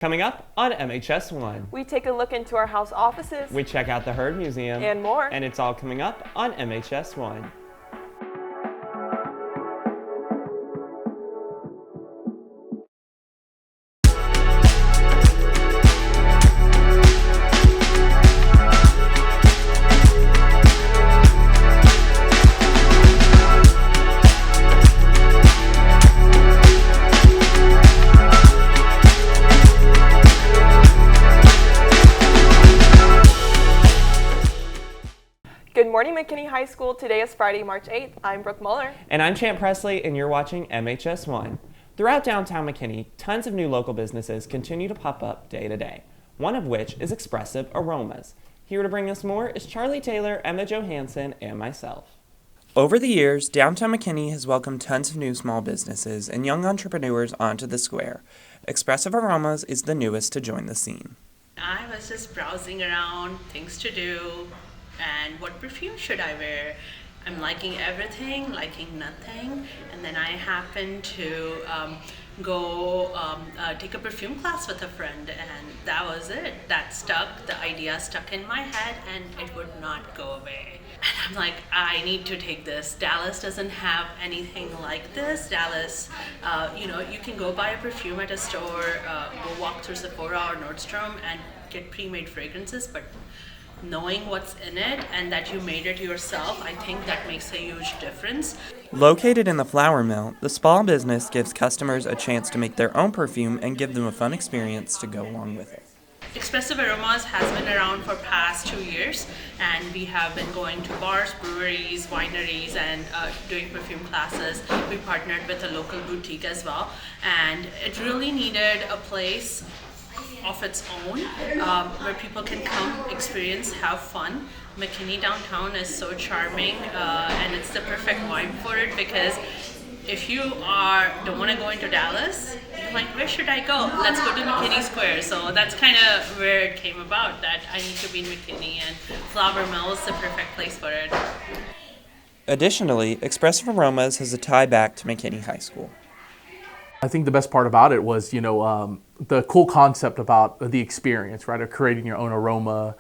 Coming up on MHS1. We take a look into our house offices. We check out the Heard Museum. And more. And it's all coming up on MHS1. Good morning, McKinney High School. Today is Friday, March 8th. I'm Brooke Muller. And I'm Champ Presley, and you're watching MHS1. Throughout downtown McKinney, tons of new local businesses continue to pop up day to day, one of which is Expressive Aromas. Here to bring us more is Charlie Taylor, Emma Johansson, and myself. Over the years, downtown McKinney has welcomed tons of new small businesses and young entrepreneurs onto the square. Expressive Aromas is the newest to join the scene. I was just browsing around, things to do, and what perfume should I wear? I'm liking everything, liking nothing, and then I happened to go take a perfume class with a friend, and that was it. That stuck, the idea stuck in my head, and it would not go away. And I'm like, I need to take this. Dallas doesn't have anything like this. Dallas, you can go buy a perfume at a store, go walk through Sephora or Nordstrom and get pre-made fragrances, but knowing what's in it and that you made it yourself, I think that makes a huge difference. Located in the flour mill, the small business gives customers a chance to make their own perfume and give them a fun experience to go along with it. Expressive Aromas has been around for past 2 years, and we have been going to bars, breweries, wineries, and doing perfume classes. We partnered with a local boutique as well, and it really needed a place of its own where people can come, experience, have fun. McKinney downtown is so charming, and it's the perfect vibe for it, because if you don't want to go into Dallas, you're like, where should I go? Let's go to McKinney Square. So that's kind of where it came about, that I need to be in McKinney, and Flower Mill is the perfect place for it. Additionally, Expressive Aromas has a tie back to McKinney High School. I think the best part about it was, the cool concept about the experience, right, of creating your own aroma.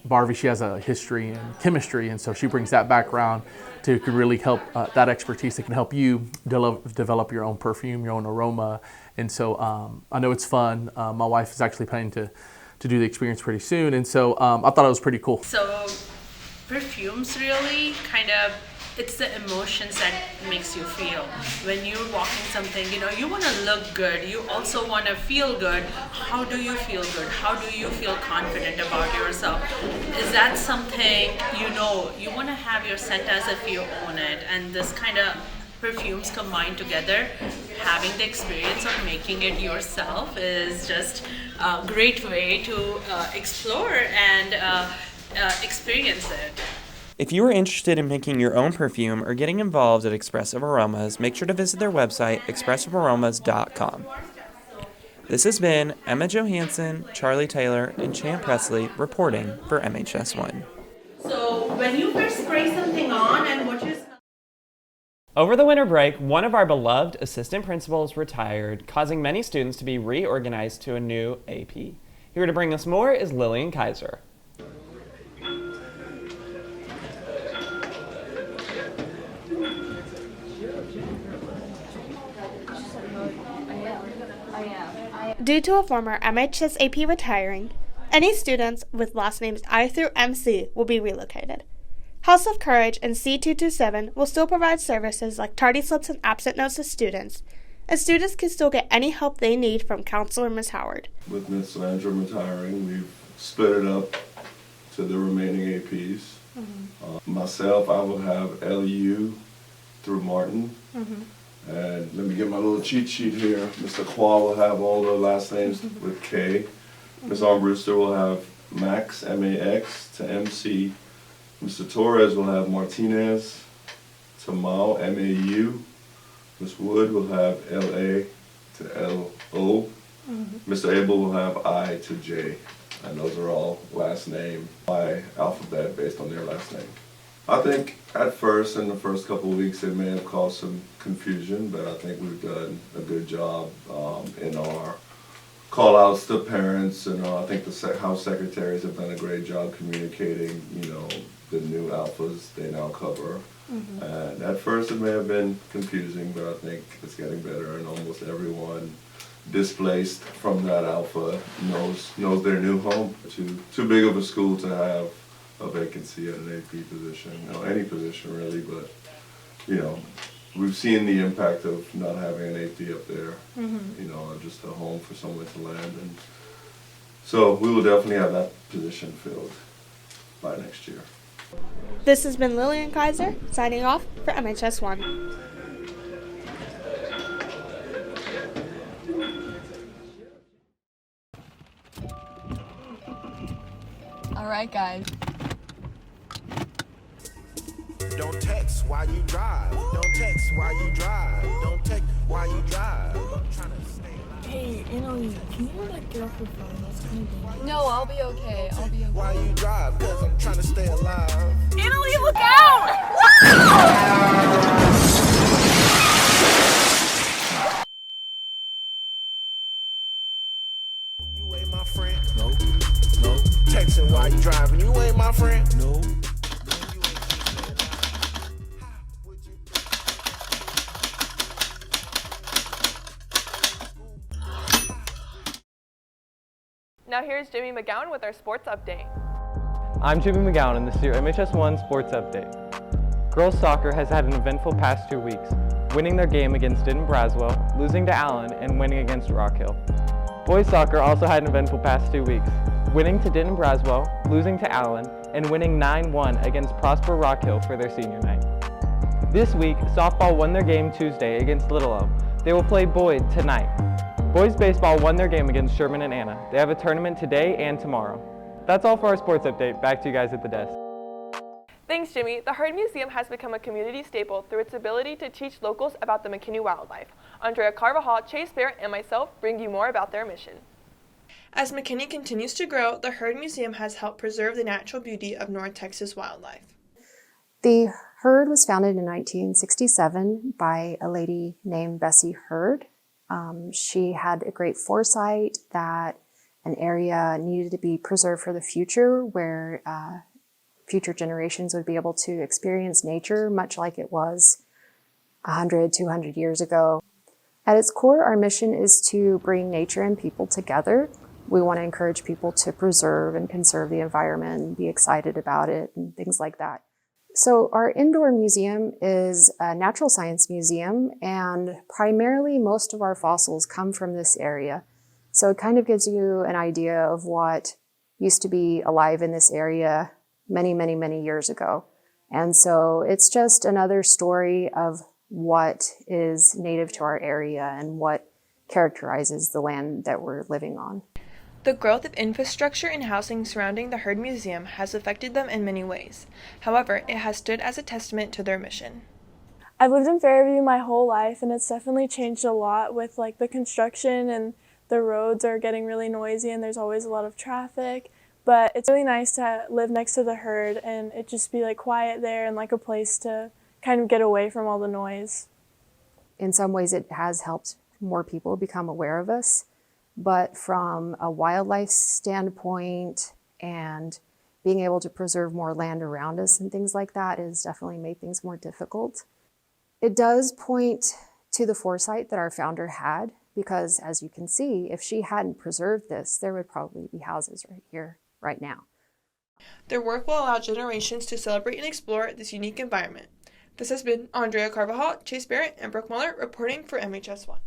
Barbie, she has a history in chemistry, and so she brings that background to really help that expertise that can help you develop your own perfume, your own aroma. And so I know it's fun. My wife is actually planning to do the experience pretty soon, and so I thought it was pretty cool. So perfumes really it's the emotions that makes you feel. When you're walking something, you want to look good. You also want to feel good. How do you feel good? How do you feel confident about yourself? Is that something you want to have your scent as if you own it? And this kind of perfumes combined together, having the experience of making it yourself is just a great way to explore and experience it. If you are interested in making your own perfume or getting involved at Expressive Aromas, make sure to visit their website, expressivearomas.com. This has been Emma Johansson, Charlie Taylor, and Champ Presley reporting for MHS1. So when you first spray something on and what you smell. Over the winter break, one of our beloved assistant principals retired, causing many students to be reorganized to a new AP. Here to bring us more is Lillian Kaiser. Due to a former MHS AP retiring, any students with last names I through MC will be relocated. House of Courage and C227 will still provide services like tardy slips and absent notes to students, and students can still get any help they need from Counselor Ms. Howard. With Ms. Landrum retiring, we've split it up to the remaining APs. Myself, I will have LU through Martin. And let me get my little cheat sheet here. Mr. Kwa will have all the last names with K. Ms. Armbruster will have Max, M-A-X, to M-C. Mr. Torres will have Martinez to Mao, M-A-U. Ms. Wood will have L-A to L-O. Mr. Abel will have I to J. And those are all last name by alphabet based on their last name. I think at first, in the first couple of weeks, it may have caused some confusion, but I think we've done a good job in our call outs to parents, and I think the house secretaries have done a great job communicating, the new alphas they now cover. And at first it may have been confusing, but I think it's getting better, and almost everyone displaced from that alpha knows their new home. Too big of a school to have a vacancy at an AP position, any position really, but we've seen the impact of not having an AP up there, just a home for someone to land, and so we will definitely have that position filled by next year. This has been Lillian Kaiser, signing off for MHS1. All right, guys. Don't text while you drive. Don't text while you drive. Don't text while you drive. I'm trying to stay alive. Hey, Annalie, can you get off your phone? That's kind of dangerous. No, I'll be okay. While you drive, cause I'm trying to stay alive. Annalie, look out! You ain't my friend. No. Texting while you driving. You ain't my friend. No. Now here's Jimmy McGowan with our sports update. I'm Jimmy McGowan, and this is your MHS1 Sports Update. Girls soccer has had an eventful past 2 weeks, winning their game against Denton Braswell, losing to Allen, and winning against Rock Hill. Boys soccer also had an eventful past 2 weeks, winning to Denton Braswell, losing to Allen, and winning 9-1 against Prosper Rock Hill for their senior night. This week, softball won their game Tuesday against Little Elm. They will play Boyd tonight. Boys baseball won their game against Sherman and Anna. They have a tournament today and tomorrow. That's all for our sports update. Back to you guys at the desk. Thanks, Jimmy. The Heard Museum has become a community staple through its ability to teach locals about the McKinney wildlife. Andrea Carvajal, Chase Barrett, and myself bring you more about their mission. As McKinney continues to grow, the Heard Museum has helped preserve the natural beauty of North Texas wildlife. The Heard was founded in 1967 by a lady named Bessie Heard. She had a great foresight that an area needed to be preserved for the future, where future generations would be able to experience nature much like it was 100, 200 years ago. At its core, our mission is to bring nature and people together. We want to encourage people to preserve and conserve the environment and be excited about it and things like that. So our indoor museum is a natural science museum, and primarily most of our fossils come from this area. So it kind of gives you an idea of what used to be alive in this area many, many, many years ago. And so it's just another story of what is native to our area and what characterizes the land that we're living on. The growth of infrastructure and housing surrounding the Heard Museum has affected them in many ways. However, it has stood as a testament to their mission. I've lived in Fairview my whole life, and it's definitely changed a lot with the construction, and the roads are getting really noisy and there's always a lot of traffic. But it's really nice to live next to the Heard and it just be quiet there and a place to kind of get away from all the noise. In some ways, it has helped more people become aware of us. But from a wildlife standpoint and being able to preserve more land around us and things like that has definitely made things more difficult. It does point to the foresight that our founder had, because as you can see, if she hadn't preserved this, there would probably be houses right here, right now. Their work will allow generations to celebrate and explore this unique environment. This has been Andrea Carvajal, Chase Barrett, and Brooke Muller reporting for MHS1.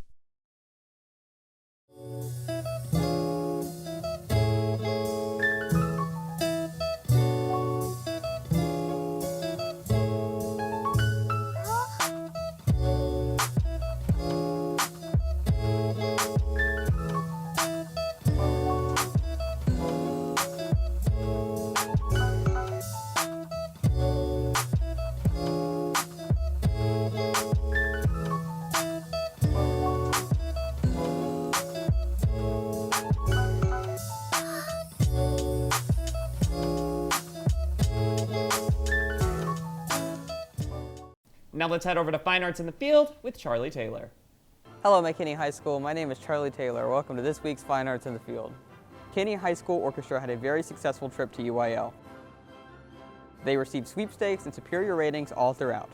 Now let's head over to Fine Arts in the Field with Charlie Taylor. Hello, McKinney High School. My name is Charlie Taylor. Welcome to this week's Fine Arts in the Field. McKinney High School Orchestra had a very successful trip to UIL. They received sweepstakes and superior ratings all throughout.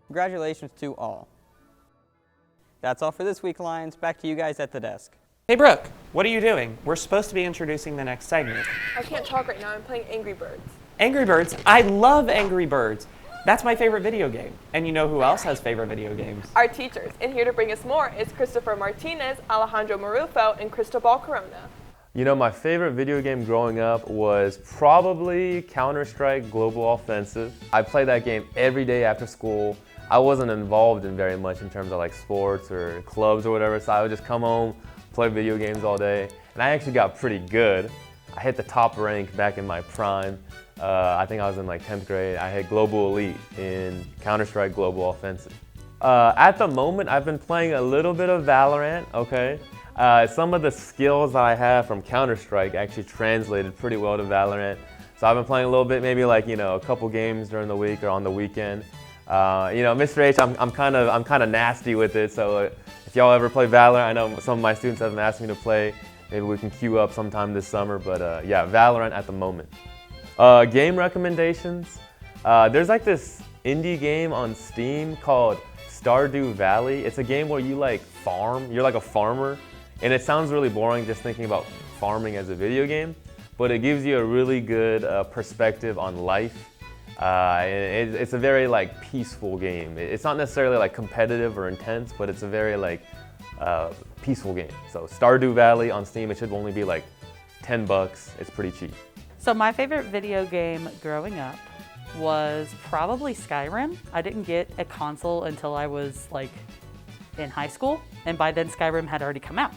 Congratulations to all. That's all for this week, Lions. Back to you guys at the desk. Hey Brooke, what are you doing? We're supposed to be introducing the next segment. I can't talk right now. I'm playing Angry Birds. Angry Birds? I love Angry Birds. That's my favorite video game. And you know who else has favorite video games? Our teachers. And here to bring us more is Christopher Martinez, Alejandro Marufo, and Cristobal Corona. You know, my favorite video game growing up was probably Counter-Strike Global Offensive. I played that game every day after school. I wasn't involved in very much in terms of like sports or clubs or whatever, so I would just come home, play video games all day. And I actually got pretty good. I hit the top rank back in my prime. I think I was in like 10th grade. I hit Global Elite in Counter-Strike Global Offensive. At the moment, I've been playing a little bit of Valorant, okay? Some of the skills that I have from Counter-Strike actually translated pretty well to Valorant. So I've been playing a little bit, maybe like, you know, a couple games during the week or on the weekend. You know, Mr. H, I'm kind of nasty with it, so if y'all ever play Valorant, I know some of my students have asked me to play. Maybe we can queue up sometime this summer, but yeah, Valorant at the moment. Game recommendations. There's like this indie game on Steam called Stardew Valley. It's a game where you like farm, you're like a farmer, and it sounds really boring just thinking about farming as a video game, but it gives you a really good perspective on life. It's a very like peaceful game. It's not necessarily like competitive or intense, but it's a very like peaceful game. So Stardew Valley on Steam, it should only be like $10. It's pretty cheap. So my favorite video game growing up was probably Skyrim. I didn't get a console until I was like in high school, and by then Skyrim had already come out.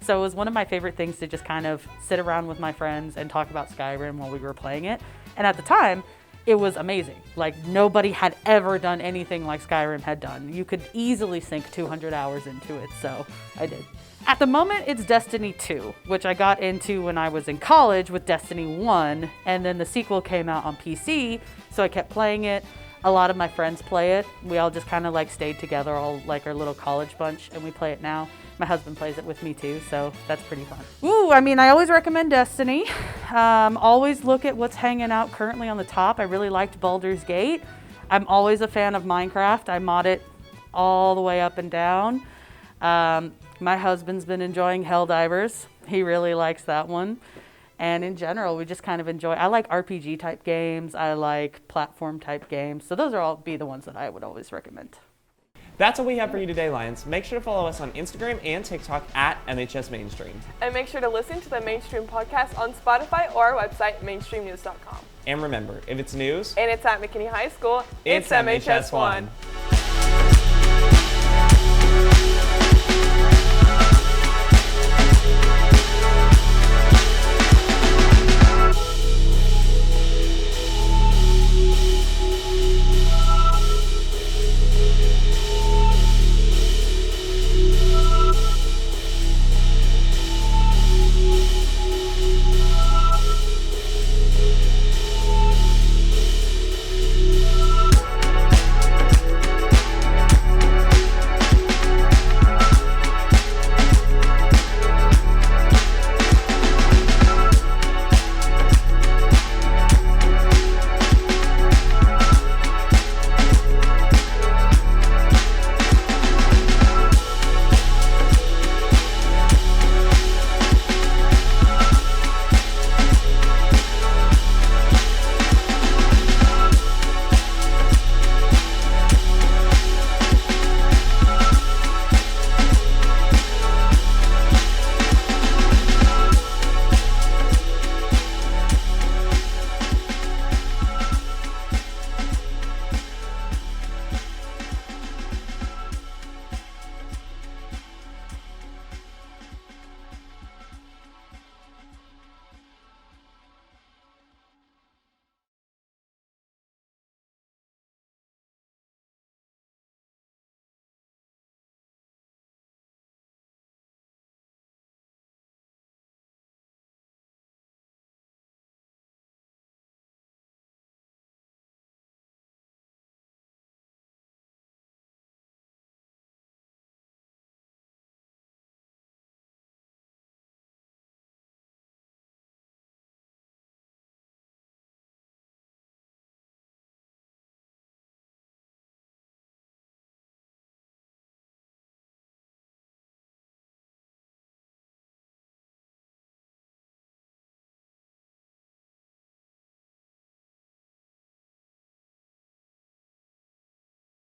So it was one of my favorite things to just kind of sit around with my friends and talk about Skyrim while we were playing it. And at the time, it was amazing. Like nobody had ever done anything like Skyrim had done. You could easily sink 200 hours into it, so I did. At the moment, it's Destiny 2, which I got into when I was in college with Destiny 1, and then the sequel came out on PC, so I kept playing it. A lot of my friends play it. We all just kind of like stayed together, all like our little college bunch, and we play it now. My husband plays it with me too, so that's pretty fun. Ooh, I mean, I always recommend Destiny. Always look at what's hanging out currently on the top. I really liked Baldur's Gate. I'm always a fan of Minecraft. I mod it all the way up and down. My husband's been enjoying Helldivers. He really likes that one. And in general, we just kind of enjoy, I like RPG type games. I like platform type games. So those are all be the ones that I would always recommend. That's what we have for you today, Lions. Make sure to follow us on Instagram and TikTok at MHS Mainstream. And make sure to listen to the Mainstream podcast on Spotify or our website, mainstreamnews.com. And remember, if it's news and it's at McKinney High School, it's MHS1.